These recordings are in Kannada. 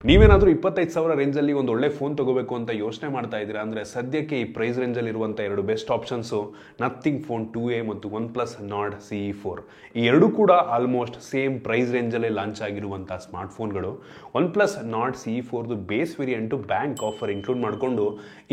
ನೀವೇನಾದರೂ 25,000 ರೇಂಜಲ್ಲಿ ಒಂದು ಒಳ್ಳೆ ಫೋನ್ ತಗೋಬೇಕು ಅಂತ ಯೋಚನೆ ಮಾಡ್ತಾ ಇದ್ದೀರಾ ಅಂದರೆ ಸದ್ಯಕ್ಕೆ ಈ ಪ್ರೈಸ್ ರೇಂಜಲ್ಲಿ ಇರುವಂಥ ಎರಡು best options nothing phone 2A ಮತ್ತು OnePlus Nord CE4. ಈ ಎರಡೂ ಕೂಡ ಆಲ್ಮೋಸ್ಟ್ ಸೇಮ್ ಪ್ರೈಸ್ ರೇಂಜಲ್ಲೇ ಲಾಂಚ್ ಆಗಿರುವಂಥ ಸ್ಮಾರ್ಟ್ಫೋನ್ಗಳು. OnePlus Nord CE4ದು base variant bank offer include ಮಾಡಿಕೊಂಡು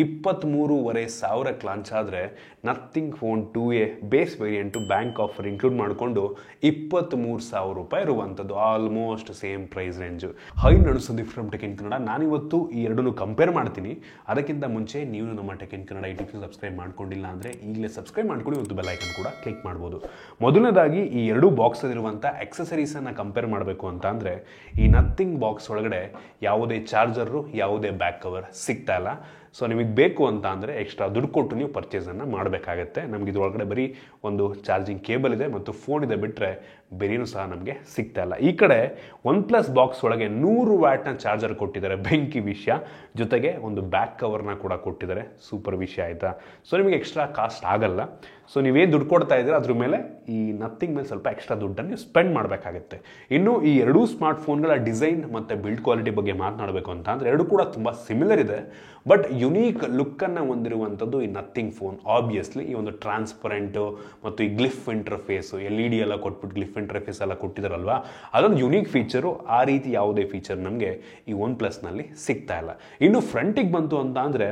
23,500 ಲಾಂಚ್ ಆದರೆ nothing phone 2A base variant bank offer include ಮಾಡಿಕೊಂಡು 23,000 ರೂಪಾಯಿ ಇರುವಂಥದ್ದು. Almost same price range. Hi ನಡುಸಂದಿ ಫ್ರಮ್ ಟೆಕ್ ಇನ್ ಕನ್ನಡ. ನಾನಿವತ್ತು ಈ ಎರಡನ್ನು ಕಂಪೇರ್ ಮಾಡ್ತೀನಿ. ಅದಕ್ಕಿಂತ ಮುಂಚೆ ನೀವು ನಮ್ಮ tech in Kannada YouTube subscribe ಮಾಡ್ಕೊಂಡಿಲ್ಲ ಅಂದರೆ ಈಗಲೇ ಸಬ್ಸ್ಕ್ರೈಬ್ ಮಾಡ್ಕೊಳ್ಳಿ ಮತ್ತು ಬೆಲ್ ಐಕನ್ ಕೂಡ ಕ್ಲಿಕ್ ಮಾಡ್ಬೋದು. ಮೊದಲನೇದಾಗಿ ಈ ಎರಡು ಬಾಕ್ಸಲ್ಲಿರುವಂಥ ಎಕ್ಸಸರೀಸನ್ನು ಕಂಪೇರ್ ಮಾಡಬೇಕು ಅಂತ ಅಂದರೆ ಈ ನಥಿಂಗ್ ಬಾಕ್ಸ್ ಒಳಗಡೆ ಯಾವುದೇ ಚಾರ್ಜರು ಯಾವುದೇ ಬ್ಯಾಕ್ ಕವರ್ ಸಿಗ್ತಾ ಇಲ್ಲ. ಸೊ ನಿಮಗೆ ಬೇಕು ಅಂತ ಅಂದರೆ ಎಕ್ಸ್ಟ್ರಾ ದುಡ್ಡು ಕೊಟ್ಟು ನೀವು ಪರ್ಚೇಸನ್ನು ಮಾಡಬೇಕಾಗತ್ತೆ. ನಮಗೆ ಇದ್ರೊಳಗಡೆ ಬರೀ ಒಂದು ಚಾರ್ಜಿಂಗ್ ಕೇಬಲ್ ಇದೆ ಮತ್ತು ಫೋನ್ ಇದೆ, ಬಿಟ್ಟರೆ ಬೇರೇನೂ ಸಹ ನಮಗೆ ಸಿಗ್ತಾ ಇಲ್ಲ. ಈ ಕಡೆ OnePlus ಬಾಕ್ಸ್ ಒಳಗೆ 100 ವ್ಯಾಟ್ನ ಚಾರ್ಜರ್ ಕೊಟ್ಟಿದ್ದಾರೆ, ಬೆಂಕಿ ವಿಷಯ. ಜೊತೆಗೆ ಒಂದು ಬ್ಯಾಕ್ ಕವರ್ನ ಕೂಡ ಕೊಟ್ಟಿದ್ದಾರೆ, ಸೂಪರ್ ವಿಷಯ ಆಯಿತಾ. ಸೊ ನಿಮಗೆ ಎಕ್ಸ್ಟ್ರಾ ಕಾಸ್ಟ್ ಆಗಲ್ಲ. ಸೊ ನೀವೇನು ದುಡ್ಡು ಕೊಡ್ತಾ ಇದ್ದೀರಾ ಅದ್ರ ಮೇಲೆ ಈ ನಥಿಂಗ್ ಮೇಲೆ ಸ್ವಲ್ಪ ಎಕ್ಸ್ಟ್ರಾ ದುಡ್ಡನ್ನು ನೀವು ಸ್ಪೆಂಡ್ ಮಾಡಬೇಕಾಗುತ್ತೆ. ಇನ್ನು ಈ ಎರಡೂ ಸ್ಮಾರ್ಟ್ಫೋನ್ಗಳ ಡಿಸೈನ್ ಮತ್ತು ಬಿಲ್ಡ್ ಕ್ವಾಲಿಟಿ ಬಗ್ಗೆ ಮಾತನಾಡಬೇಕು ಅಂತ ಅಂದರೆ ಎರಡು ಕೂಡ ತುಂಬ ಸಿಮಿಲರ್ ಇದೆ. ಬಟ್ ಯುನೀಕ್ ಲುಕ್ಕನ್ನು ಹೊಂದಿರುವಂಥದ್ದು ಈ ನಥಿಂಗ್ ಫೋನ್. ಆಬ್ವಿಯಸ್ಲಿ ಈ ಒಂದು ಟ್ರಾನ್ಸ್ಪರೆಂಟು ಮತ್ತು ಈ ಗ್ಲಿಫ್ ಇಂಟರ್ಫೇಸು LED ಎಲ್ಲ ಕೊಟ್ಬಿಟ್ಟು ಗ್ಲಿಫ್ ಇಂಟರ್ಫೇಸ್ ಎಲ್ಲ ಕೊಟ್ಟಿದ್ದಾರಲ್ವಾ, ಅದೊಂದು ಯುನೀಕ್ ಫೀಚರು. ಆ ರೀತಿ ಯಾವುದೇ ಫೀಚರ್ ನಮಗೆ ಈ OnePlusನಲ್ಲಿ ಸಿಗ್ತಾ ಇಲ್ಲ. ಇನ್ನು ಫ್ರಂಟಿಗೆ ಬಂತು ಅಂತ ಅಂದರೆ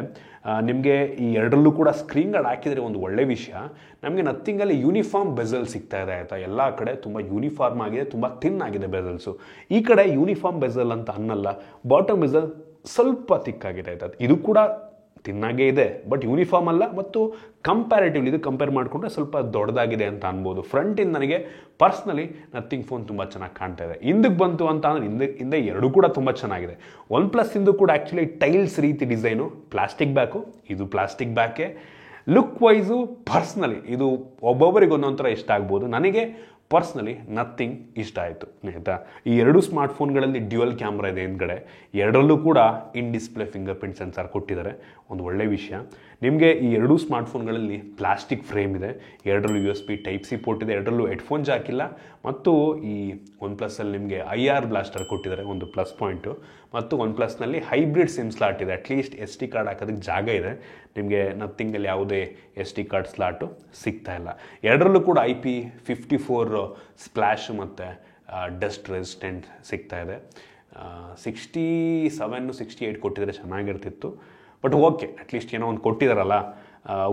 ನಿಮಗೆ ಈ ಎರಡರಲ್ಲೂ ಕೂಡ ಸ್ಕ್ರೀನ್ ಗಾರ್ಡ್ ಹಾಕಿದರೆ ಒಂದು ಒಳ್ಳೆ ವಿಷಯ. ನಮಗೆ ನಥಿಂಗಲ್ಲಿ ಯೂನಿಫಾರ್ಮ್ ಬೆಸಲ್ ಸಿಗ್ತಾ ಇದೆ ಆಯಿತಾ. ಎಲ್ಲ ಕಡೆ ತುಂಬ ಯೂನಿಫಾರ್ಮ್ ಆಗಿದೆ, ತುಂಬ ಥಿನ್ ಆಗಿದೆ ಬೆಸಲ್ಸು. ಈ ಕಡೆ ಯೂನಿಫಾರ್ಮ್ ಬೆಸಲ್ ಅಂತ ಅನ್ನಲ್ಲ, ಬಾಟಮ್ ಬೆಸಲ್ ಸ್ವಲ್ಪ ತಿಕ್ಕಾಗಿದೆ ಆಯ್ತಾ. ಇದು ಕೂಡ ತಿನ್ನಾಗೇ ಇದೆ, ಬಟ್ ಯೂನಿಫಾರ್ಮ್ ಅಲ್ಲ. ಮತ್ತು ಕಂಪ್ಯಾರಿಟಿವ್ಲಿ ಇದು ಕಂಪೇರ್ ಮಾಡಿಕೊಂಡ್ರೆ ಸ್ವಲ್ಪ ದೊಡ್ಡದಾಗಿದೆ ಅಂತ ಅನ್ಬೋದು. ಫ್ರಂಟಿಂದ ನನಗೆ ಪರ್ಸ್ನಲಿ ನಥಿಂಗ್ ಫೋನ್ ತುಂಬ ಚೆನ್ನಾಗಿ ಕಾಣ್ತಾ ಇದೆ. ಹಿಂದಕ್ಕೆ ಬಂತು ಅಂತ ಅಂದರೆ ಹಿಂದೆ ಎರಡೂ ಕೂಡ ತುಂಬ ಚೆನ್ನಾಗಿದೆ. OnePlus ಇಂದು ಕೂಡ ಆ್ಯಕ್ಚುಲಿ ಟೈಲ್ಸ್ ರೀತಿ ಡಿಸೈನು, ಪ್ಲಾಸ್ಟಿಕ್ ಬ್ಯಾಕು, ಇದು ಪ್ಲಾಸ್ಟಿಕ್ ಬ್ಯಾಕೆ. ಲುಕ್ ವೈಸು ಪರ್ಸ್ನಲಿ ಇದು ಒಬ್ಬೊಬ್ಬರಿಗೆ ಒಂದೊಂಥರ ಇಷ್ಟ ಆಗ್ಬೋದು. ನನಗೆ ಪರ್ಸ್ನಲಿ ನಥಿಂಗ್ ಇಷ್ಟ ಆಯಿತು ಆಯಿತಾ. ಈ ಎರಡು ಸ್ಮಾರ್ಟ್ಫೋನ್ಗಳಲ್ಲಿ ಡ್ಯುಯಲ್ ಕ್ಯಾಮ್ರಾ ಇದೆ ಹಿಂದ್ಗಡೆ. ಎರಡರಲ್ಲೂ ಕೂಡ in display finger print sensor ಕೊಟ್ಟಿದ್ದಾರೆ, ಒಂದು ಒಳ್ಳೆ ವಿಷಯ. ನಿಮಗೆ ಈ ಎರಡೂ ಸ್ಮಾರ್ಟ್ಫೋನ್ಗಳಲ್ಲಿ ಪ್ಲಾಸ್ಟಿಕ್ ಫ್ರೇಮ್ ಇದೆ, ಎರಡರಲ್ಲೂ USB Type-C ಪೋರ್ಟ್ ಇದೆ, ಎರಡರಲ್ಲೂ ಹೆಡ್ಫೋನ್ ಜಾಕ್ ಇಲ್ಲ. ಮತ್ತು ಈ OnePlusಲ್ಲಿ ನಿಮಗೆ IR ಬ್ಲಾಸ್ಟರ್ ಕೊಟ್ಟಿದ್ದಾರೆ, ಒಂದು ಪ್ಲಸ್ ಪಾಯಿಂಟು. ಮತ್ತು OnePlusನಲ್ಲಿ ಹೈಬ್ರಿಡ್ ಸಿಮ್ ಸ್ಲಾಟ್ ಇದೆ, ಅಟ್ಲೀಸ್ಟ್ SD ಕಾರ್ಡ್ ಹಾಕೋದಕ್ಕೆ ಜಾಗ ಇದೆ. ನಿಮಗೆ ನಥಿಂಗಲ್ಲಿ ಯಾವುದೇ SD ಕಾರ್ಡ್ ಸ್ಲಾಟು ಸಿಗ್ತಾ ಇಲ್ಲ. ಎರಡರಲ್ಲೂ ಕೂಡ IP54 ಸ್ಪ್ಲ್ಯಾಶ್ ಮತ್ತು ಡಸ್ಟ್ ರೆಸಿಸ್ಟೆಂಟ್ ಸಿಗ್ತಾ ಇದೆ. 67 68 ಕೊಟ್ಟಿದ್ರೆ ಚೆನ್ನಾಗಿರ್ತಿತ್ತು, ಬಟ್ ಓಕೆ, ಅಟ್ಲೀಸ್ಟ್ ಏನೋ ಒಂದು ಕೊಟ್ಟಿದ್ದಾರಲ್ಲ.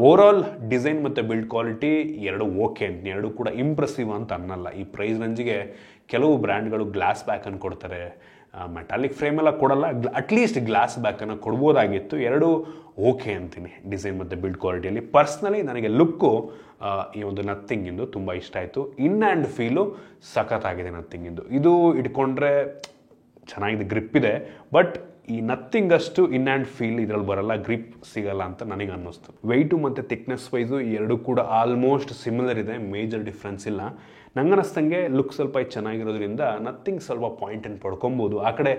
ಓವರಾಲ್ ಡಿಸೈನ್ ಮತ್ತು ಬಿಲ್ಡ್ ಕ್ವಾಲಿಟಿ ಎರಡು ಓಕೆ ಅಂತ, ಎರಡು ಕೂಡ ಇಂಪ್ರೆಸಿವ್ ಅಂತ ಅನ್ನಲ್ಲ. ಈ ಪ್ರೈಸ್ ರೇಂಜಿಗೆ ಕೆಲವು ಬ್ರ್ಯಾಂಡ್ಗಳು ಗ್ಲಾಸ್ ಬ್ಯಾಕನ್ನು ಕೊಡ್ತಾರೆ, ಮೆಟಾಲಿಕ್ ಫ್ರೇಮೆಲ್ಲ ಕೊಡಲ್ಲ, ಅಟ್ಲೀಸ್ಟ್ ಗ್ಲಾಸ್ ಬ್ಯಾಕನ್ನು ಕೊಡ್ಬೋದಾಗಿತ್ತು. ಎರಡು ಓಕೆ ಅಂತೀನಿ ಡಿಸೈನ್ ಮತ್ತು ಬಿಲ್ಡ್ ಕ್ವಾಲಿಟಿಯಲ್ಲಿ. ಪರ್ಸ್ನಲಿ ನನಗೆ ಲುಕ್ಕು ಈ ಒಂದು ನಥಿಂಗಿಂದು ತುಂಬ ಇಷ್ಟ ಆಯಿತು. ಇನ್ ಆ್ಯಂಡ್ ಫೀಲು ಸಖತ್ತಾಗಿದೆ ನಥಿಂಗಿಂದು. ಇದು ಇಟ್ಕೊಂಡ್ರೆ ಚೆನ್ನಾಗಿದೆ, ಗ್ರಿಪ್ ಇದೆ. ಬಟ್ ಈ ನಥಿಂಗ್ ಅಷ್ಟು ಇನ್ ಆ್ಯಂಡ್ ಫೀಲ್ ಇದರಲ್ಲಿ ಬರಲ್ಲ, ಗ್ರಿಪ್ ಸಿಗಲ್ಲ ಅಂತ ನನಗೆ ಅನ್ನಿಸ್ತು. ವೆಯ್ಟು ಮತ್ತು ಥಿಕ್ನೆಸ್ ವೈಸು ಈ ಎರಡು ಕೂಡ ಆಲ್ಮೋಸ್ಟ್ ಸಿಮಿಲರ್ ಇದೆ, ಮೇಜರ್ ಡಿಫ್ರೆನ್ಸ್ ಇಲ್ಲ. ನಂಗನ್ನಿಸ್ತಂಗೆ ಲುಕ್ ಸ್ವಲ್ಪ ಚೆನ್ನಾಗಿರೋದ್ರಿಂದ ನಥಿಂಗ್ ಸ್ವಲ್ಪ ಪಾಯಿಂಟನ್ನು ಪಡ್ಕೊಬೋದು. ಆ ಕಡೆ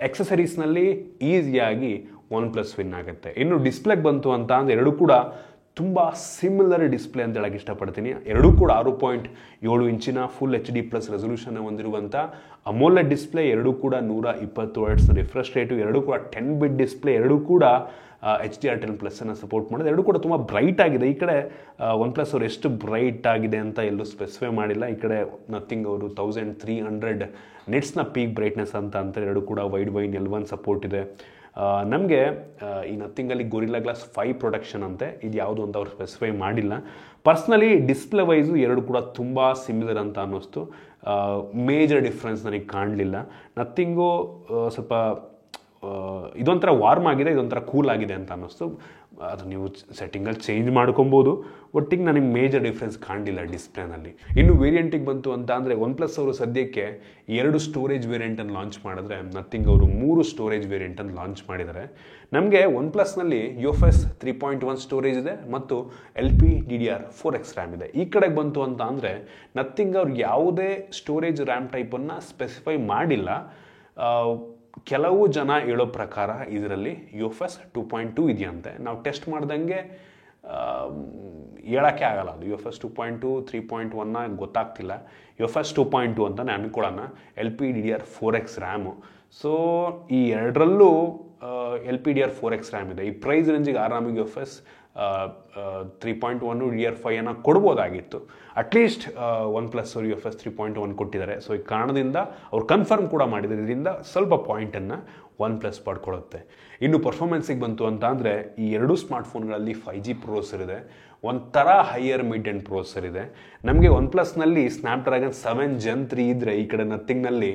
ಎಕ್ಸಸರೀಸ್ನಲ್ಲಿ ಈಸಿಯಾಗಿ OnePlus ವಿನ್ ಆಗುತ್ತೆ. ಇನ್ನು ಡಿಸ್ಪ್ಲೇಗೆ ಬಂತು ಅಂತ ಅಂದರೆ ಎರಡು ಕೂಡ ತುಂಬ ಸಿಮಿಲರ್ ಡಿಸ್ಪ್ಲೇ ಅಂತ ಹೇಳಕ್ಕೆ ಇಷ್ಟಪಡ್ತೀನಿ. ಎರಡೂ ಕೂಡ 6.7 ಇಂಚಿನ ಫುಲ್ HD+ ರೆಸೊಲ್ಯೂಷನ್ ಹೊಂದಿರುವಂಥ ಅಮೋಲೆಡ್ ಡಿಸ್ಪ್ಲೇ. ಎರಡೂ ಕೂಡ 120 Hz ರಿಫ್ರೆಶ್ ರೇಟು. ಎರಡೂ ಕೂಡ 10 ಬಿಟ್ ಡಿಸ್ಪ್ಲೇ. ಎರಡೂ ಕೂಡ HDR10+ ಸಪೋರ್ಟ್ ಮಾಡೋದು. ಎರಡೂ ಕೂಡ ತುಂಬ ಬ್ರೈಟ್ ಆಗಿದೆ. ಈ ಕಡೆ OnePlus ಅವರು ಎಷ್ಟು ಬ್ರೈಟ್ ಆಗಿದೆ ಅಂತ ಎಲ್ಲೂ ಸ್ಪೆಸಿಫೈ ಮಾಡಿಲ್ಲ. ಈ ಕಡೆ ನಥಿಂಗ್ ಅವರು 1300 ನಿಟ್ಸ್ನ ಪೀಕ್ ಬ್ರೈಟ್ನೆಸ್ ಅಂತ ಅಂತಾರೆ. ಎರಡು ಕೂಡ ವೈಡ್ ವೈನ್ L1 ಸಪೋರ್ಟ್ ಇದೆ. ನಮಗೆ ಈ ನಥಿಂಗಲ್ಲಿ ಗೊರಿಲ್ಲಾ ಗ್ಲಾಸ್ 5 ಪ್ರೊಡಕ್ಷನ್ ಅಂತೆ, ಇದು ಯಾವುದು ಅಂತ ಅವ್ರು ಸ್ಪೆಸಿಫೈ ಮಾಡಿಲ್ಲ. ಪರ್ಸ್ನಲಿ ಡಿಸ್ಪ್ಲೇ ವೈಸು ಎರಡು ಕೂಡ ತುಂಬ ಸಿಮಿಲರ್ ಅಂತ ಅನ್ನಿಸ್ತು. ಮೇಜರ್ ಡಿಫ್ರೆನ್ಸ್ ನನಗೆ ಕಾಣಲಿಲ್ಲ. ನಥಿಂಗು ಸ್ವಲ್ಪ ಇದೊಂಥರ ವಾರ್ಮ್ ಆಗಿದೆ, ಇದೊಂಥರ ಕೂಲ್ ಆಗಿದೆ ಅಂತ ಅನ್ನಿಸ್ತು. ಅದು ನೀವು ಸೆಟ್ಟಿಂಗಲ್ಲಿ ಚೇಂಜ್ ಮಾಡ್ಕೊಬೋದು. ಒಟ್ಟಿಗೆ ನನಗೆ ಮೇಜರ್ ಡಿಫ್ರೆನ್ಸ್ ಕಾಣಲಿಲ್ಲ ಡಿಸ್ಪ್ಲೇನಲ್ಲಿ. ಇನ್ನು ವೇರಿಯಂಟಿಗೆ ಬಂತು ಅಂತ ಅಂದರೆ OnePlus ಅವರು ಸದ್ಯಕ್ಕೆ 2 ಸ್ಟೋರೇಜ್ ವೇರಿಯಂಟನ್ನು ಲಾಂಚ್ ಮಾಡಿದ್ರೆ ನಥಿಂಗ್ ಅವರು 3 ಸ್ಟೋರೇಜ್ ವೇರಿಯಂಟನ್ನು ಲಾಂಚ್ ಮಾಡಿದ್ದಾರೆ. ನಮಗೆ OnePlusನಲ್ಲಿ UFS 3.1 ಸ್ಟೋರೇಜ್ ಇದೆ ಮತ್ತು LPDDR4X ರ್ಯಾಮ್ ಇದೆ. ಈ ಕಡೆಗೆ ಬಂತು ಅಂತ ಅಂದರೆ ನಥಿಂಗ್ ಅವ್ರು ಯಾವುದೇ ಸ್ಟೋರೇಜ್ ರ್ಯಾಮ್ ಟೈಪನ್ನು ಸ್ಪೆಸಿಫೈ ಮಾಡಿಲ್ಲ. ಕೆಲವು ಜನ ಹೇಳೋ ಪ್ರಕಾರ ಇದರಲ್ಲಿ UFS 2.2 ಇದೆಯಂತೆ. ನಾವು ಟೆಸ್ಟ್ ಮಾಡ್ದಂಗೆ ಹೇಳೋಕ್ಕೆ ಆಗಲ್ಲ, ಅದು UFS 2.2 3.1 ಗೊತ್ತಾಗ್ತಿಲ್ಲ. UFS 2.2 ಅಂತಲೇ ಅನ್ಕೊಳ್ಳೋಣ. LPDDR4X RAM. ಸೊ ಈ ಎರಡರಲ್ಲೂ LPDR4X ರ್ಯಾಮ್ ಇದೆ. ಈ ಪ್ರೈಸ್ ರೇಂಜಿಗೆ ಆರಾಮಿಗೆ UFS 3.1 DDR5 ಕೊಡ್ಬೋದಾಗಿತ್ತು. ಅಟ್ಲೀಸ್ಟ್ OnePlus ಅವರು UFS 3.1 ಕೊಟ್ಟಿದ್ದಾರೆ. ಸೊ ಈ ಕಾರಣದಿಂದ ಅವ್ರು ಕನ್ಫರ್ಮ್ ಕೂಡ ಮಾಡಿದ್ದಾರೆ. ಇದರಿಂದ ಸ್ವಲ್ಪ ಪಾಯಿಂಟನ್ನು OnePlus ಪಡ್ಕೊಳ್ಳುತ್ತೆ. ಇನ್ನು ಪರ್ಫಾರ್ಮೆನ್ಸಿಗೆ ಬಂತು ಅಂತ ಅಂದರೆ ಈ ಎರಡೂ ಸ್ಮಾರ್ಟ್ಫೋನ್ಗಳಲ್ಲಿ 5G ಪ್ರೊಸೆಸರ್ ಇದೆ, ಒಂಥರ ಹೈಯರ್ ಮಿಡ್ ಎಂಡ್ ಪ್ರೊಸೆಸರ್ ಇದೆ. ನಮಗೆ OnePlusನಲ್ಲಿ ಸ್ನ್ಯಾಪ್ಡ್ರ್ಯಾಗನ್ 7 Gen 3 ಇದ್ದರೆ ಈ ಕಡೆ ನಥಿಂಗ್ನಲ್ಲಿ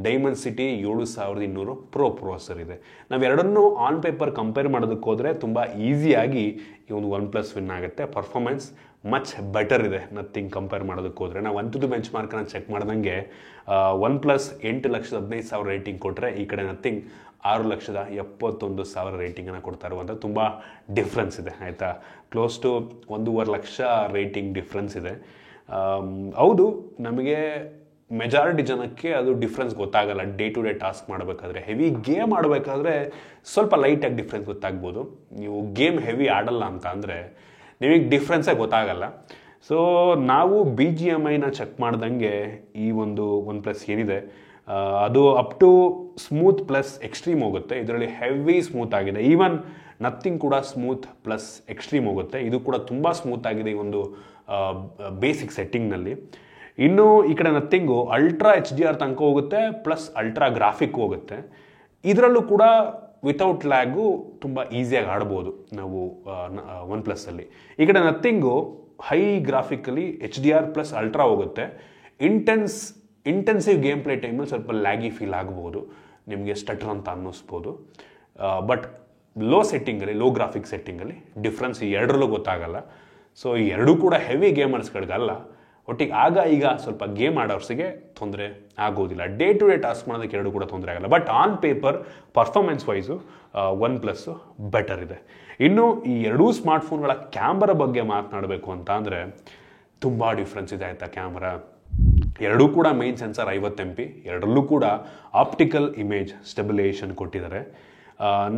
Dimensity 7200 Pro ಪ್ರೊಸೆಸರ್ ಇದೆ. ನಾವು ಎರಡನ್ನೂ ಆನ್ ಪೇಪರ್ ಕಂಪೇರ್ ಮಾಡೋದಕ್ಕೆ ಹೋದರೆ ತುಂಬ ಈಸಿಯಾಗಿ ಈ ಒಂದು OnePlus ವಿನ್ ಆಗುತ್ತೆ. ಪರ್ಫಾರ್ಮೆನ್ಸ್ ಮಚ್ ಬೆಟರ್ ಇದೆ ನಥಿಂಗ್ ಕಂಪೇರ್ ಮಾಡೋದಕ್ಕೆ ಹೋದರೆ. ನಾವು ಒಂದು ಬೆಂಚ್ ಮಾರ್ಕನ್ನು ಚೆಕ್ ಮಾಡ್ದಂಗೆ OnePlus 8,15,000 ರೇಟಿಂಗ್ ಕೊಟ್ಟರೆ ಈ ಕಡೆ ನಥಿಂಗ್ 6,71,000 ರೇಟಿಂಗನ್ನು ಕೊಡ್ತಾ ಇರುವಂಥ ತುಂಬ ಡಿಫ್ರೆನ್ಸ್ ಇದೆ ಆಯಿತಾ. Close to 1.5 lakh rating difference ಇದೆ. ಹೌದು, ನಮಗೆ ಮೆಜಾರಿಟಿ ಜನಕ್ಕೆ ಅದು ಡಿಫ್ರೆನ್ಸ್ ಗೊತ್ತಾಗಲ್ಲ. ಡೇ ಟು ಡೇ ಟಾಸ್ಕ್ ಮಾಡಬೇಕಾದ್ರೆ, ಹೆವಿ ಗೇಮ್ ಆಡಬೇಕಾದ್ರೆ ಸ್ವಲ್ಪ ಲೈಟಾಗಿ ಡಿಫ್ರೆನ್ಸ್ ಗೊತ್ತಾಗ್ಬೋದು. ನೀವು ಗೇಮ್ ಹೆವಿ ಆಡಲ್ಲ ಅಂತ ಅಂದರೆ ನಿಮಗೆ ಡಿಫ್ರೆನ್ಸೇ ಗೊತ್ತಾಗಲ್ಲ. ಸೊ ನಾವು BGMIನ ಚೆಕ್ ಮಾಡ್ದಂಗೆ ಈ ಒಂದು OnePlus ಏನಿದೆ ಅದು up to smooth plus extreme ಹೋಗುತ್ತೆ. ಇದರಲ್ಲಿ ಹೆವಿ ಸ್ಮೂತ್ ಆಗಿದೆ. ಈವನ್ ನಥಿಂಗ್ ಕೂಡ ಸ್ಮೂತ್ ಪ್ಲಸ್ ಎಕ್ಸ್ಟ್ರೀಮ್ ಹೋಗುತ್ತೆ. ಇದು ಕೂಡ ತುಂಬ ಸ್ಮೂತ್ ಆಗಿದೆ ಈ ಒಂದು ಬೇಸಿಕ್ ಸೆಟ್ಟಿಂಗ್ನಲ್ಲಿ. ಇನ್ನು ಈ ಕಡೆ ನಥಿಂಗು ಅಲ್ಟ್ರಾ HDR ತನಕ ಹೋಗುತ್ತೆ, ಪ್ಲಸ್ ಅಲ್ಟ್ರಾ ಗ್ರಾಫಿಕ್ ಹೋಗುತ್ತೆ. ಇದರಲ್ಲೂ ಕೂಡ ವಿತೌಟ್ ಲ್ಯಾಗು ತುಂಬ ಈಸಿಯಾಗಿ ಆಡ್ಬೋದು ನಾವು OnePlusಲ್ಲಿ. ಈ ಕಡೆ nothing high graphically HDR plus ultra ಹೋಗುತ್ತೆ. ಇಂಟೆನ್ಸಿವ್ ಗೇಮ್ ಪ್ಲೇ ಟೈಮಲ್ಲಿ ಸ್ವಲ್ಪ ಲ್ಯಾಗಿ ಫೀಲ್ ಆಗ್ಬೋದು, ನಿಮಗೆ ಸ್ಟಟರ್ ಅಂತ ಅನ್ನಿಸ್ಬೋದು. ಬಟ್ ಲೋ ಗ್ರಾಫಿಕ್ ಸೆಟ್ಟಿಂಗಲ್ಲಿ ಡಿಫ್ರೆನ್ಸ್ ಈ ಎರಡರಲ್ಲೂ ಗೊತ್ತಾಗಲ್ಲ. ಸೊ ಈ ಎರಡೂ ಕೂಡ ಹೆವಿ ಗೇಮರ್ಸ್ಗಳಿಗಲ್ಲ, ಒಟ್ಟಿಗೆ ಈಗ ಸ್ವಲ್ಪ ಗೇಮ್ ಆಡೋರ್ಸಿಗೆ ತೊಂದರೆ ಆಗೋದಿಲ್ಲ. ಡೇ ಟು ಡೇ ಟಾಸ್ಕ್ ಮಾಡೋದಕ್ಕೆ ಎರಡೂ ಕೂಡ ತೊಂದರೆ ಆಗಲ್ಲ. But on paper performance wise OnePlus better ಇದೆ. ಇನ್ನು ಈ ಎರಡೂ ಸ್ಮಾರ್ಟ್ಫೋನ್ಗಳ ಕ್ಯಾಮ್ರಾ ಬಗ್ಗೆ ಮಾತನಾಡಬೇಕು ಅಂತ ಅಂದರೆ ತುಂಬ ಡಿಫ್ರೆನ್ಸ್ ಇದೆ ಆಯಿತಾ. ಕ್ಯಾಮ್ರಾ ಎರಡೂ ಕೂಡ ಮೇನ್ ಸೆನ್ಸರ್ 50 MP, ಎರಡರಲ್ಲೂ ಕೂಡ ಆಪ್ಟಿಕಲ್ ಇಮೇಜ್ ಸ್ಟೆಬಿಲೈಸೇಷನ್ ಕೊಟ್ಟಿದ್ದಾರೆ.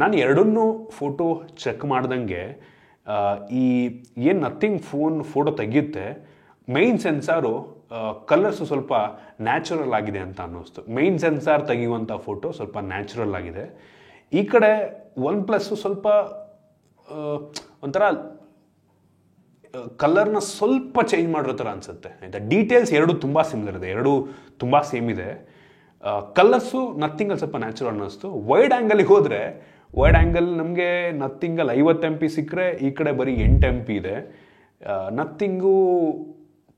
ನಾನು ಎರಡನ್ನೂ ಫೋಟೋ ಚೆಕ್ ಮಾಡ್ದಂಗೆ ಈ ಏನು ನಥಿಂಗ್ ಫೋಟೋ ತೆಗೆಯುತ್ತೆ, ಮೈನ್ ಸೆನ್ಸಾರು ಕಲರ್ಸು ಸ್ವಲ್ಪ ನ್ಯಾಚುರಲ್ ಆಗಿದೆ ಅಂತ ಅನ್ನಿಸ್ತು. ಮೈನ್ ಸೆನ್ಸಾರ್ ತೆಗೆಯುವಂಥ ಫೋಟೋ ಸ್ವಲ್ಪ ನ್ಯಾಚುರಲ್ ಆಗಿದೆ. ಈ ಕಡೆ OnePlus ಸ್ವಲ್ಪ ಒಂಥರ ಕಲರ್ನ ಸ್ವಲ್ಪ ಚೇಂಜ್ ಮಾಡಿರೋ ಥರ ಅನಿಸುತ್ತೆ ಆಯಿತಾ. ಡೀಟೇಲ್ಸ್ ಎರಡೂ ತುಂಬ ಸಿಮಿಲರ್ ಇದೆ, ಎರಡೂ ತುಂಬ ಸೇಮ್ ಇದೆ. ಕಲರ್ಸು ನಥಿಂಗಲ್ಲಿ ಸ್ವಲ್ಪ ನ್ಯಾಚುರಲ್ ಅನ್ನಿಸ್ತು. ವೈಡ್ ಆ್ಯಂಗಲಿಗೆ ಹೋದರೆ ವೈಡ್ ಆ್ಯಂಗಲ್ ನಮಗೆ ನಥಿಂಗಲ್ಲಿ 50 MP ಸಿಕ್ಕರೆ ಈ ಕಡೆ ಬರೀ 8 MP ಇದೆ. ನಥಿಂಗು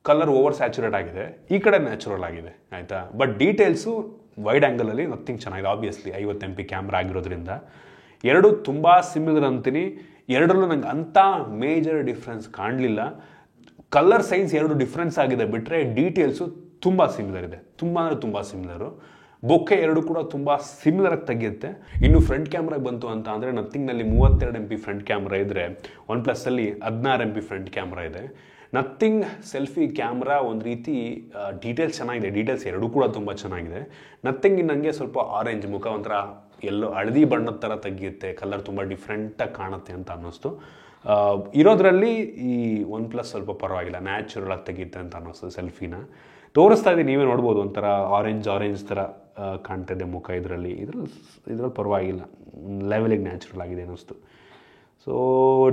ಕಲರ್ ಓವರ್ ಸ್ಯಾಚುರೇಟ್ ಆಗಿದೆ, ಈ ಕಡೆ ನ್ಯಾಚುರಲ್ ಆಗಿದೆ ಆಯಿತಾ. ಬಟ್ ಡೀಟೇಲ್ಸು ವೈಡ್ ಆ್ಯಂಗಲಲ್ಲಿ ನಥಿಂಗ್ ಚೆನ್ನಾಗಿದೆ. ಆಬ್ವಿಯಸ್ಲಿ 50 MP ಕ್ಯಾಮ್ರಾ ಆಗಿರೋದ್ರಿಂದ ಎರಡು ತುಂಬ ಸಿಮಿಲರ್ ಅಂತೀನಿ. ಎರಡರಲ್ಲೂ ನಂಗೆ ಅಂಥ ಮೇಜರ್ ಡಿಫ್ರೆನ್ಸ್ ಕಾಣಲಿಲ್ಲ. ಕಲರ್ ಸೈನ್ಸ್ ಎರಡು ಡಿಫ್ರೆನ್ಸ್ ಆಗಿದೆ ಬಿಟ್ಟರೆ ಡೀಟೇಲ್ಸು ತುಂಬ ಸಿಮಿಲರ್ ಇದೆ, ತುಂಬ ಅಂದರೆ ತುಂಬ ಸಿಮಿಲರು. ಬೊಕ್ಕೆ ಎರಡು ಕೂಡ ತುಂಬ ಸಿಮಿಲರಾಗಿ ತೆಗೆಯುತ್ತೆ. ಇನ್ನು ಫ್ರಂಟ್ ಕ್ಯಾಮ್ರಾಗೆ ಬಂತು ಅಂತ ಅಂದರೆ ನಥಿಂಗ್ನಲ್ಲಿ 32 MP ಫ್ರಂಟ್ ಕ್ಯಾಮ್ರಾ ಇದ್ದರೆ OnePlusಲ್ಲಿ 16 MP ಫ್ರಂಟ್ ಕ್ಯಾಮ್ರಾ ಇದೆ. ನಥಿಂಗ್ ಸೆಲ್ಫಿ ಕ್ಯಾಮ್ರಾ ಒಂದು ರೀತಿ ಡೀಟೇಲ್ಸ್ ಚೆನ್ನಾಗಿದೆ, ಡೀಟೇಲ್ಸ್ ಎರಡೂ ಕೂಡ ತುಂಬ ಚೆನ್ನಾಗಿದೆ. ನಥಿಂಗ್ ನನಗೆ ಸ್ವಲ್ಪ ಆರೆಂಜ್ ಮುಖ ಒಂಥರ ಎಲ್ಲೋ ಹಳದಿ ಬಣ್ಣದ ಥರ ತೆಗೆಯುತ್ತೆ, ಕಲರ್ ತುಂಬ ಡಿಫ್ರೆಂಟಾಗಿ ಕಾಣುತ್ತೆ ಅಂತ ಅನ್ನಿಸ್ತು. ಇರೋದ್ರಲ್ಲಿ ಈ OnePlus ಸ್ವಲ್ಪ ಪರವಾಗಿಲ್ಲ, ನ್ಯಾಚುರಲ್ ಆಗಿ ತೆಗೆಯುತ್ತೆ ಅಂತ ಅನ್ನಿಸ್ತು. ಸೆಲ್ಫಿನ ತೋರಿಸ್ತಾ ಇದ್ದೀನಿ, ನೀವೇ ನೋಡ್ಬೋದು, ಒಂಥರ ಆರೆಂಜ್ ಥರ ಕಾಣ್ತಾ ಇದೆ ಮುಖ. ಇದರಲ್ಲಿ ಪರವಾಗಿಲ್ಲ, ಲೆವೆಲಿಗೆ ನ್ಯಾಚುರಲ್ ಆಗಿದೆ ಅನ್ನಿಸ್ತು. ಸೊ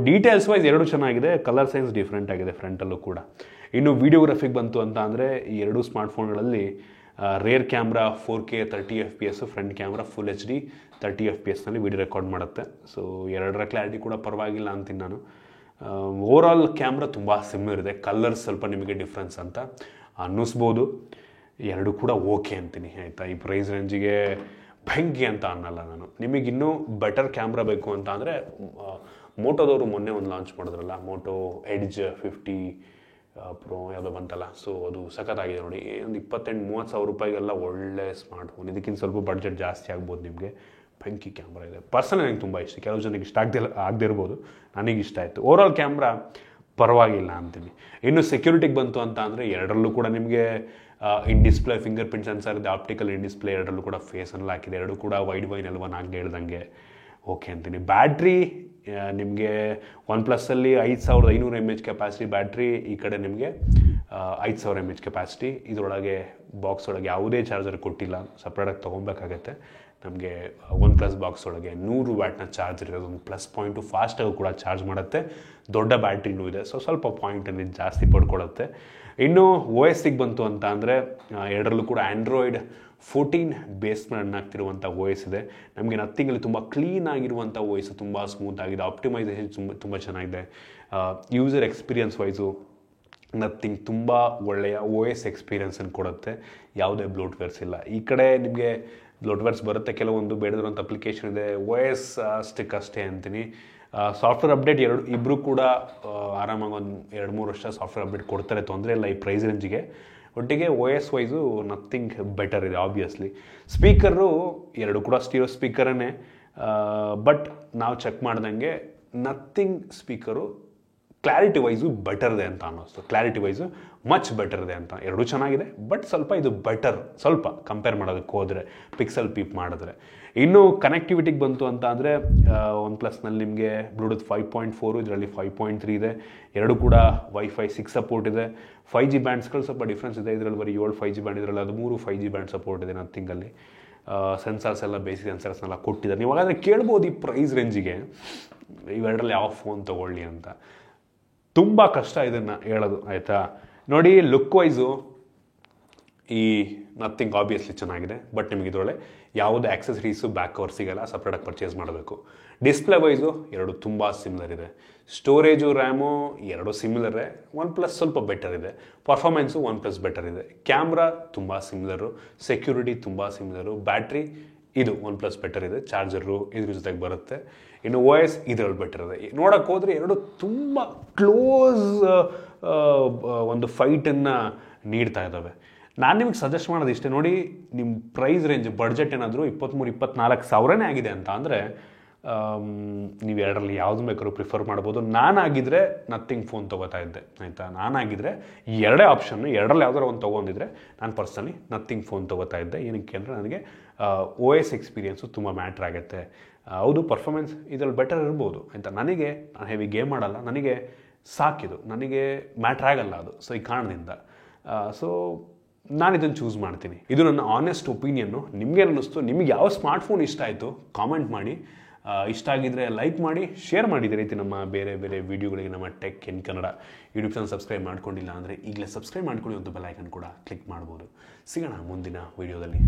ಡೀಟೇಲ್ಸ್ ವೈಸ್ ಎರಡು ಚೆನ್ನಾಗಿದೆ, ಕಲರ್ ಸೈನ್ಸ್ ಡಿಫ್ರೆಂಟ್ ಆಗಿದೆ ಫ್ರಂಟಲ್ಲೂ ಕೂಡ. ಇನ್ನು ವಿಡಿಯೋಗ್ರಫಿಗೆ ಬಂತು ಅಂತ ಅಂದರೆ ಈ ಎರಡೂ ಸ್ಮಾರ್ಟ್ಫೋನ್ಗಳಲ್ಲಿ rear camera 4K 30 FPS, front camera full HD 30 FPS video record ಮಾಡುತ್ತೆ. ಸೊ ಎರಡರ ಕ್ಲಾರಿಟಿ ಕೂಡ ಪರವಾಗಿಲ್ಲ ಅಂತೀನಿ ನಾನು. ಓವರಾಲ್ ಕ್ಯಾಮ್ರಾ ತುಂಬ ಸಿಮಿಲರ್ ಇದೆ, ಕಲರ್ಸ್ ಸ್ವಲ್ಪ ನಿಮಗೆ ಡಿಫ್ರೆನ್ಸ್ ಅಂತ ಅನ್ನಿಸ್ಬೋದು. ಎರಡು ಕೂಡ ಓಕೆ ಅಂತೀನಿ ಆಯಿತಾ. ಈ ಪ್ರೈಸ್ ರೇಂಜಿಗೆ ಬೆಂಕಿ ಅಂತ ಅನ್ನಲ್ಲ ನಾನು. ನಿಮಗಿನ್ನೂ ಬೆಟರ್ ಕ್ಯಾಮ್ರಾ ಬೇಕು ಅಂತ ಅಂದರೆ ಮೋಟೋದವರು ಮೊನ್ನೆ ಒಂದು ಲಾಂಚ್ ಮಾಡಿದ್ರಲ್ಲ, ಮೋಟೋ ಎಡ್ಜ್ 50 Pro ಯಾವುದೋ ಬಂತಲ್ಲ. ಸೊ ಅದು ಸಖತ್ತಾಗಿದೆ ನೋಡಿ. ಒಂದು 28-30 ಸಾವಿರ ರೂಪಾಯಿಗೆಲ್ಲ ಒಳ್ಳೆ ಸ್ಮಾರ್ಟ್ಫೋನ್. ಇದಕ್ಕಿಂತ ಸ್ವಲ್ಪ ಬಡ್ಜೆಟ್ ಜಾಸ್ತಿ ಆಗ್ಬೋದು ನಿಮಗೆ. ಬೆಂಕಿ ಕ್ಯಾಮ್ರಾ ಇದೆ. ಪರ್ಸನಲ್ ನನಗೆ ತುಂಬ ಇಷ್ಟ, ಕೆಲವು ಜನಕ್ಕೆ ಇಷ್ಟ ಆಗದೇ ಇರ್ಬೋದು, ನನಗೆ ಇಷ್ಟ ಆಯಿತು. ಓವರಾಲ್ ಕ್ಯಾಮ್ರಾ ಪರವಾಗಿಲ್ಲ ಅಂತೀನಿ. ಇನ್ನು ಸೆಕ್ಯೂರಿಟಿಗೆ ಬಂತು ಅಂತ ಅಂದರೆ ಎರಡರಲ್ಲೂ ಕೂಡ ನಿಮಗೆ ಇನ್ ಡಿಸ್ಪ್ಲೇ ಫಿಂಗರ್ ಪ್ರಿಂಟ್ ಸೆನ್ಸರ್ ಇದೆ, ಆಪ್ಟಿಕಲ್ ಇನ್ ಡಿಸ್ಪ್ಲೇ ಎರಡರಲ್ಲೂ ಕೂಡ ಫೇಸ್ ಅನ್ನು ಹಾಕಿದೆ. ಎರಡು ಕೂಡ ವೈಡ್ ವೈನ್ L1 ಆಗದೆ ಹೇಳ್ದಂಗೆ ಓಕೆ ಅಂತೀನಿ. ಬ್ಯಾಟ್ರಿ ನಿಮಗೆ OnePlusಲ್ಲಿ 5500 mAh ಕೆಪಾಸಿಟಿ ಬ್ಯಾಟ್ರಿ, ಈ ಕಡೆ ನಿಮಗೆ 5000 mAh ಕೆಪಾಸಿಟಿ. ಇದರೊಳಗೆ ಬಾಕ್ಸ್ ಒಳಗೆ ಯಾವುದೇ ಚಾರ್ಜರ್ ಕೊಟ್ಟಿಲ್ಲ, ಸಪ್ರೇಟಾಗಿ ತೊಗೊಬೇಕಾಗತ್ತೆ. ನಮಗೆ ಒನ್ ಪ್ಲಸ್ ಬಾಕ್ಸ್ ಒಳಗೆ 100 ವ್ಯಾಟ್ನ ಚಾರ್ಜರ್ ಇರೋದು ಒಂದು ಪ್ಲಸ್ ಪಾಯಿಂಟು. ಫಾಸ್ಟಾಗಿ ಕೂಡ ಚಾರ್ಜ್ ಮಾಡುತ್ತೆ, ದೊಡ್ಡ ಬ್ಯಾಟ್ರಿನೂ ಇದೆ, ಸೊ ಸ್ವಲ್ಪ ಪಾಯಿಂಟನ್ನು ಜಾಸ್ತಿ ಪಡ್ಕೊಳ್ಳುತ್ತೆ. ಇನ್ನು ಓ ಎಸ್ಸಿಗೆ ಬಂತು ಅಂತ ಅಂದರೆ ಎರಡರಲ್ಲೂ ಕೂಡ ಆ್ಯಂಡ್ರಾಯ್ಡ್ 14 ಬೇಸ್ ಮೇಲೆ ರನ್ ಆಗ್ತಿರುವಂಥ ಓ ಎಸ್ ಇದೆ. ನಮಗೆ ನಥಿಂಗಲ್ಲಿ ತುಂಬ ಕ್ಲೀನ್ ಆಗಿರುವಂಥ ಓ ಎಸ್, ತುಂಬ ಸ್ಮೂತ್ ಆಗಿದೆ, ಆಪ್ಟಿಮೈಸೇಷನ್ ತುಂಬ ಚೆನ್ನಾಗಿದೆ. ಯೂಸರ್ ಎಕ್ಸ್ಪೀರಿಯನ್ಸ್ ವೈಸು ನಥಿಂಗ್ ತುಂಬ ಒಳ್ಳೆಯ ಓ ಎಸ್ ಎಕ್ಸ್ಪೀರಿಯನ್ಸನ್ನು ಕೊಡುತ್ತೆ. ಯಾವುದೇ ಬ್ಲೋಟ್ವೇರ್ಸ್ ಇಲ್ಲ. ಈ ಕಡೆ ನಿಮಗೆ ಬ್ಲೋಟ್ವೇರ್ಸ್ ಬರುತ್ತೆ, ಕೆಲವೊಂದು ಬೇಡದಿರುವಂಥ ಅಪ್ಲಿಕೇಶನ್ ಇದೆ. ಓ ಎಸ್ ಅಷ್ಟೇ ಅಂತೀನಿ. ಸಾಫ್ಟ್ವೇರ್ ಅಪ್ಡೇಟ್ ಇಬ್ಬರು ಕೂಡ ಆರಾಮಾಗಿ ಒಂದು 2-3 ವರ್ಷ ಸಾಫ್ಟ್ವೇರ್ ಅಪ್ಡೇಟ್ ಕೊಡ್ತಾರೆ, ತೊಂದರೆ ಇಲ್ಲ ಈ ಪ್ರೈಸ್ ರೇಂಜಿಗೆ. ಒಟ್ಟಿಗೆ ಓ ಎಸ್ ವೈಸು ನಥಿಂಗ್ ಬೆಟರ್ ಇದೆ ಆಬ್ವಿಯಸ್ಲಿ. ಸ್ಪೀಕರು ಎರಡು ಕೂಡ ಸ್ಟೀರಿಯೋ ಸ್ಪೀಕರನ್ನೇ, ಬಟ್ ನಾವು ಚೆಕ್ ಮಾಡ್ದಂಗೆ nothing speaker clarity wise better ಇದೆ ಅಂತ ಅನ್ನಿಸ್ತು. ಕ್ಲಾರಿಟಿ ವೈಸು ಮಚ್ ಬೆಟರ್ ಇದೆ ಅಂತ. ಎರಡೂ ಚೆನ್ನಾಗಿದೆ, ಬಟ್ ಸ್ವಲ್ಪ ಇದು ಬೆಟರ್, ಸ್ವಲ್ಪ ಕಂಪೇರ್ ಮಾಡೋದಕ್ಕೆ ಹೋದರೆ, ಪಿಕ್ಸೆಲ್ ಪೀಪ್ ಮಾಡಿದ್ರೆ. ಇನ್ನು ಕನೆಕ್ಟಿವಿಟಿಗೆ ಬಂತು ಅಂತ ಅಂದರೆ ಒನ್ ಪ್ಲಸ್ನಲ್ಲಿ ನಿಮಗೆ ಬ್ಲೂಟೂತ್ 5.4, ಇದರಲ್ಲಿ 5.3 ಇದೆ. ಎರಡು ಕೂಡ ವೈಫೈ 6 ಸಪೋರ್ಟ್ ಇದೆ. 5G ಬ್ಯಾಂಡ್ಸ್ಗಳು ಸ್ವಲ್ಪ ಡಿಫ್ರೆನ್ಸ್ ಇದೆ. ಇದರಲ್ಲಿ ಬರೀ 7 5G ಬ್ಯಾಂಡ್, ಇದರಲ್ಲಿ 13 5G ಬ್ಯಾಂಡ್ ಸಪೋರ್ಟ್ ಇದೆ ನಥಿಂಗಲ್ಲಿ. ಸೆನ್ಸಾರ್ಸ್ ಎಲ್ಲ ಬೇಸಿಕ್ ಸೆನ್ಸಾರ್ಸ್ನೆಲ್ಲ ಕೊಟ್ಟಿದ್ದಾರೆ. ನೀವು ಹಾಗಾದರೆ ಕೇಳ್ಬೋದು ಈ ಪ್ರೈಸ್ ರೇಂಜಿಗೆ ಇವೆರಡರಲ್ಲಿ ಯಾವ ಫೋನ್ ತೊಗೊಳ್ಳಿ ಅಂತ. ತುಂಬ ಕಷ್ಟ ಇದನ್ನು ಹೇಳೋದು, ಆಯಿತಾ. ನೋಡಿ, ಲುಕ್ ವೈಸು ಈ ನಥಿಂಗ್ ಆಬ್ವಿಯಸ್ಲಿ ಚೆನ್ನಾಗಿದೆ, ಬಟ್ ನಿಮಗೆ ಇದರೊಳಗೆ ಯಾವುದೇ ಆಕ್ಸೆಸರೀಸು ಬ್ಯಾಕ್ ಕವರ್ ಸಿಗೋಲ್ಲ, ಸಪ್ರೇಟಾಗಿ ಪರ್ಚೇಸ್ ಮಾಡಬೇಕು. ಡಿಸ್ಪ್ಲೇ ವೈಸು ಎರಡು ತುಂಬ ಸಿಮಿಲರ್ ಇದೆ. ಸ್ಟೋರೇಜು ರ್ಯಾಮು ಎರಡು ಸಿಮಿಲರೇ, ಒನ್ ಪ್ಲಸ್ ಸ್ವಲ್ಪ ಬೆಟರ್ ಇದೆ. ಪರ್ಫಾರ್ಮೆನ್ಸು ಒನ್ ಪ್ಲಸ್ ಬೆಟರ್ ಇದೆ. ಕ್ಯಾಮ್ರಾ ತುಂಬ ಸಿಮಿಲರು, ಸೆಕ್ಯೂರಿಟಿ ತುಂಬ ಸಿಮಿಲರು. ಬ್ಯಾಟ್ರಿ ಇದು ಒನ್ ಪ್ಲಸ್ ಬೆಟರ್ ಇದೆ, ಚಾರ್ಜರು ಇದ್ರ ಜೊತೆಗೆ ಬರುತ್ತೆ. ಇನ್ನು ಓ ಎಸ್ ಇದರಲ್ಲಿ ಬೆಟರ್ ಇದೆ. ನೋಡೋಕ್ಕೆ ಹೋದರೆ ಎರಡು ತುಂಬ ಕ್ಲೋಸ್ ಒಂದು ಫೈಟನ್ನು ನೀಡ್ತಾ ಇದ್ದಾವೆ. ನಾನು ನಿಮಗೆ ಸಜೆಸ್ಟ್ ಮಾಡೋದು ಇಷ್ಟೇ, ನೋಡಿ, ನಿಮ್ಮ ಪ್ರೈಸ್ ರೇಂಜ್ ಬಡ್ಜೆಟ್ ಏನಾದರೂ 23-24 ಸಾವಿರನೇ ಆಗಿದೆ ಅಂತ ಅಂದರೆ ನೀವು ಎರಡರಲ್ಲಿ ಯಾವುದು ಬೇಕಾದ್ರೂ ಪ್ರಿಫರ್ ಮಾಡ್ಬೋದು. ನಾನಾಗಿದ್ದರೆ ನಥಿಂಗ್ ಫೋನ್ ತೊಗೋತಾ ಇದ್ದೆ, ಆಯಿತಾ. ನಾನಾಗಿದ್ದರೆ ಈ ಎರಡೇ ಆಪ್ಷನ್ನು, ಎರಡರಲ್ಲಿ ಯಾವ್ದಾರು ಒಂದು ತೊಗೊಂಡಿದ್ರೆ ನಾನು ಪರ್ಸನಲಿ ನಥಿಂಗ್ ಫೋನ್ ತೊಗೋತಾ ಇದ್ದೆ. ಏನಕ್ಕೆ ಅಂದರೆ ನನಗೆ ಓ ಎಸ್ ಎಕ್ಸ್ಪೀರಿಯೆನ್ಸು ತುಂಬ ಮ್ಯಾಟ್ರ್ ಆಗುತ್ತೆ. ಹೌದು, ಪರ್ಫಾರ್ಮೆನ್ಸ್ ಇದರಲ್ಲಿ ಬೆಟರ್ ಇರ್ಬೋದು, ಆಯಿತಾ. ನಾನು ಹೆವಿ ಗೇಮ್ ಮಾಡಲ್ಲ, ನನಗೆ ಸಾಕಿದು, ನನಗೆ ಮ್ಯಾಟ್ರ್ ಆಗಲ್ಲ ಅದು. ಸೊ ಈ ಕಾರಣದಿಂದ ಸೊ ನಾನು ಇದನ್ನು ಚೂಸ್ ಮಾಡ್ತೀನಿ. ಇದು ನನ್ನ ಆನೆಸ್ಟ್ ಒಪಿನಿಯನ್ನು. ನಿಮಗೇನು ಅನ್ನಿಸ್ತು? ನಿಮಗೆ ಯಾವ ಸ್ಮಾರ್ಟ್ಫೋನ್ ಇಷ್ಟ ಆಯಿತು ಕಾಮೆಂಟ್ ಮಾಡಿ. ಇಷ್ಟ ಆಗಿದ್ದರೆ ಲೈಕ್ ಮಾಡಿ, ಶೇರ್ ಮಾಡಿ. ಇದೇ ರೀತಿ ನಮ್ಮ ಬೇರೆ ಬೇರೆ ವೀಡಿಯೋಗಳಿಗೆ ನಮ್ಮ tech in Kannada YouTube channel subscribe ಮಾಡ್ಕೊಂಡಿಲ್ಲ ಅಂದರೆ ಈಗಲೇ ಸಬ್ಸ್ಕ್ರೈಬ್ ಮಾಡ್ಕೊಳ್ಳಿ, ಒಂದು ಬೆಲ್ ಐಕನ್ ಕೂಡ ಕ್ಲಿಕ್ ಮಾಡ್ಬೋದು. ಸಿಗೋಣ ಮುಂದಿನ ವೀಡಿಯೋದಲ್ಲಿ.